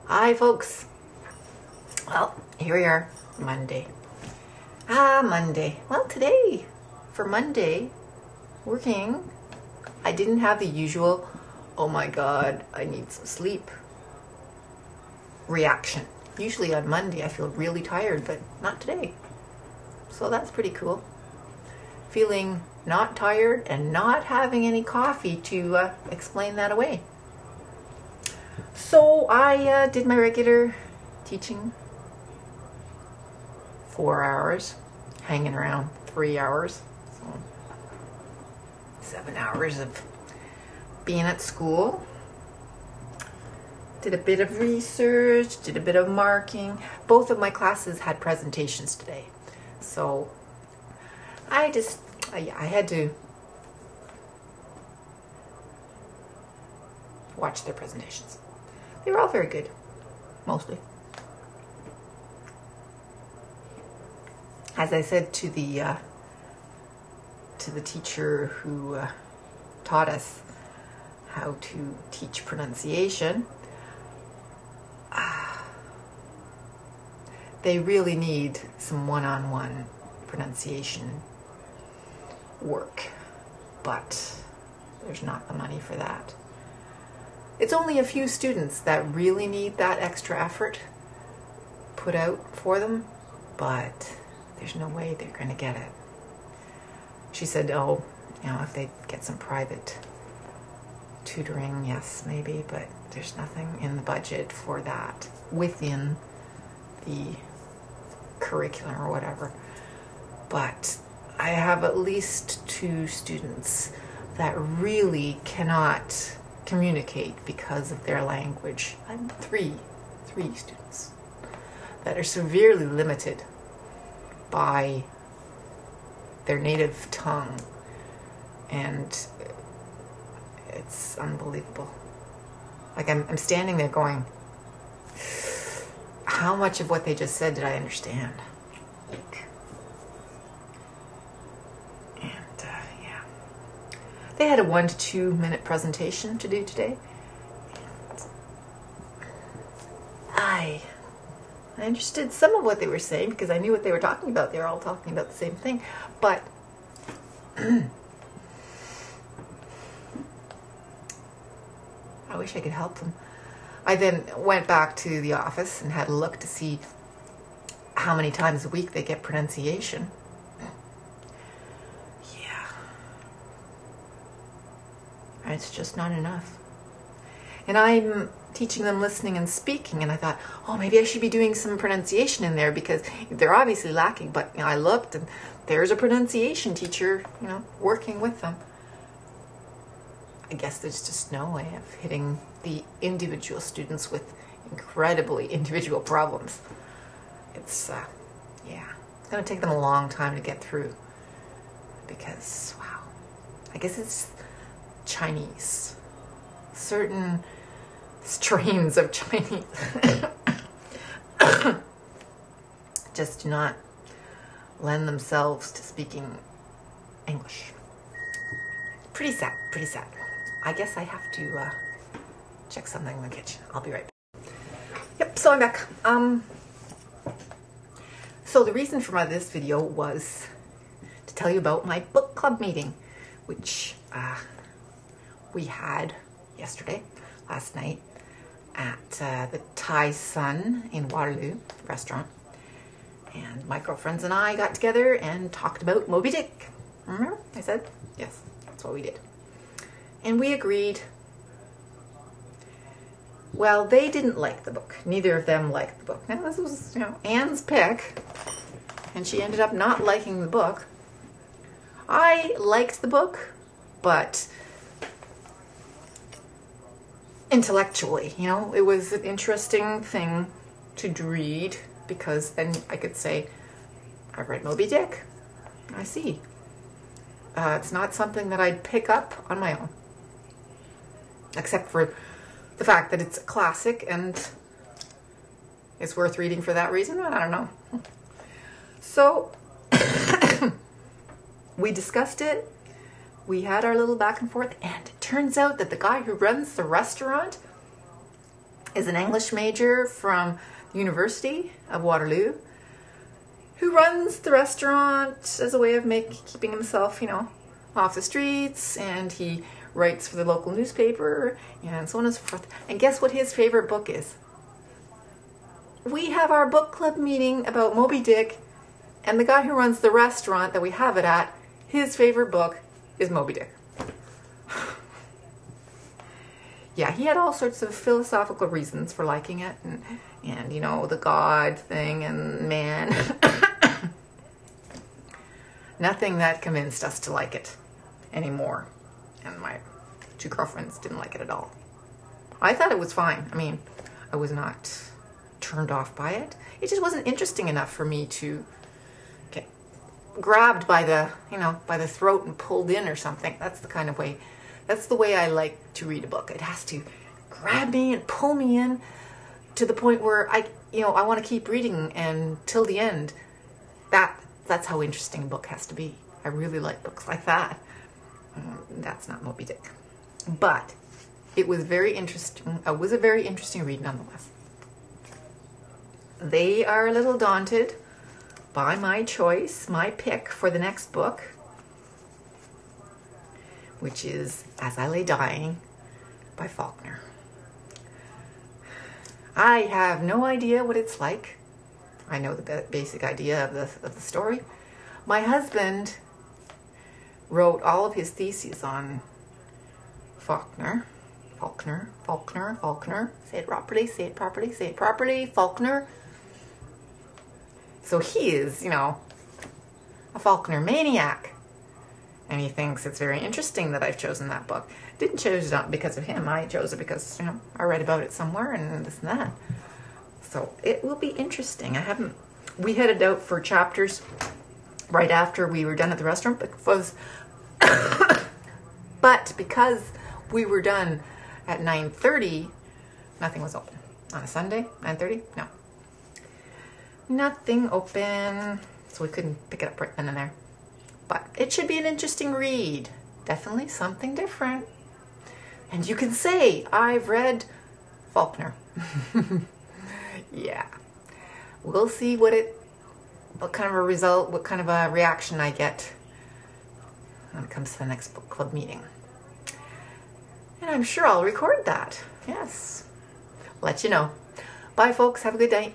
Hi folks. Well, here we are, Monday. Monday. Well, today, for Monday, working, I didn't have the usual, oh my God, I need some sleep reaction. Usually on Monday I feel really tired, but not today. So that's pretty cool. Feeling not tired and not having any coffee to explain that away. So I did my regular teaching, 4 hours, hanging around 3 hours, so 7 hours of being at school. Did a bit of research, did a bit of marking. Both of my classes had presentations today, so I had to watch their presentations. They were all very good, mostly. As I said to the teacher who taught us how to teach pronunciation, they really need some one-on-one pronunciation work, but there's not the money for that. It's only a few students that really need that extra effort put out for them, but there's no way they're going to get it. She said, oh, if they get some private tutoring, yes, maybe, but there's nothing in the budget for that within the curriculum or whatever. But I have at least 2 students that really cannot communicate because of their language. I'm three students that are severely limited by their native tongue, and it's unbelievable. Like I'm standing there going, how much of what they just said did I understand? They had a 1 to 2 minute presentation to do today. I understood some of what they were saying because I knew what they were talking about. They were all talking about the same thing. But I wish I could help them. I then went back to the office and had a look to see how many times a week they get pronunciation. It's just not enough. And I'm teaching them listening and speaking, and I thought, oh, maybe I should be doing some pronunciation in there because they're obviously lacking. But I looked, and there's a pronunciation teacher, working with them. I guess there's just no way of hitting the individual students with incredibly individual problems. It's going to take them a long time to get through because, wow, I guess it's Chinese. Certain strains of Chinese just do not lend themselves to speaking English. Pretty sad. I guess I have to check something in the kitchen. I'll be right back. Yep, so I'm back. So the reason for this video was to tell you about my book club meeting, which we had last night, at the Thai Sun in Waterloo restaurant. And my girlfriends and I got together and talked about Moby Dick. Remember I said? Yes, that's what we did. And we agreed. Well, they didn't like the book. Neither of them liked the book. Now this was, Anne's pick, and she ended up not liking the book. I liked the book, but intellectually, it was an interesting thing to read because then I could say, I've read Moby Dick. I see. It's not something that I'd pick up on my own, except for the fact that it's a classic and it's worth reading for that reason. I don't know. So we discussed it. We had our little back and forth, and it turns out that the guy who runs the restaurant is an English major from the University of Waterloo who runs the restaurant as a way of keeping himself, off the streets, and he writes for the local newspaper and so on and so forth. And guess what his favorite book is? We have our book club meeting about Moby Dick, and the guy who runs the restaurant that we have it at, his favorite book is Moby Dick. Yeah, he had all sorts of philosophical reasons for liking it, and the God thing and man. Nothing that convinced us to like it anymore. And my 2 girlfriends didn't like it at all. I thought it was fine. I mean, I was not turned off by it. It just wasn't interesting enough for me to get grabbed by the throat and pulled in or something. That's the way I like to read a book. It has to grab me and pull me in to the point where I want to keep reading until the end. That's how interesting a book has to be. I really like books like that. That's not Moby Dick. But it was very interesting. It was a very interesting read nonetheless. They are a little daunted by my choice, my pick for the next book, which is As I Lay Dying by Faulkner. I have no idea what it's like. I know the basic idea of the story. My husband wrote all of his theses on Faulkner. Say it properly. Faulkner. So he is, a Faulkner maniac. And he thinks it's very interesting that I've chosen that book. Didn't choose it because of him. I chose it because, I read about it somewhere and this and that. So it will be interesting. We headed out for chapters right after we were done at the restaurant but because we were done at 9:30, nothing was open. On a Sunday, 9:30? No. Nothing open. So we couldn't pick it up right then and there. But it should be an interesting read. Definitely something different. And you can say, I've read Faulkner. Yeah. We'll see what kind of a result, what kind of a reaction I get when it comes to the next book club meeting. And I'm sure I'll record that. Yes. Let you know. Bye, folks. Have a good day.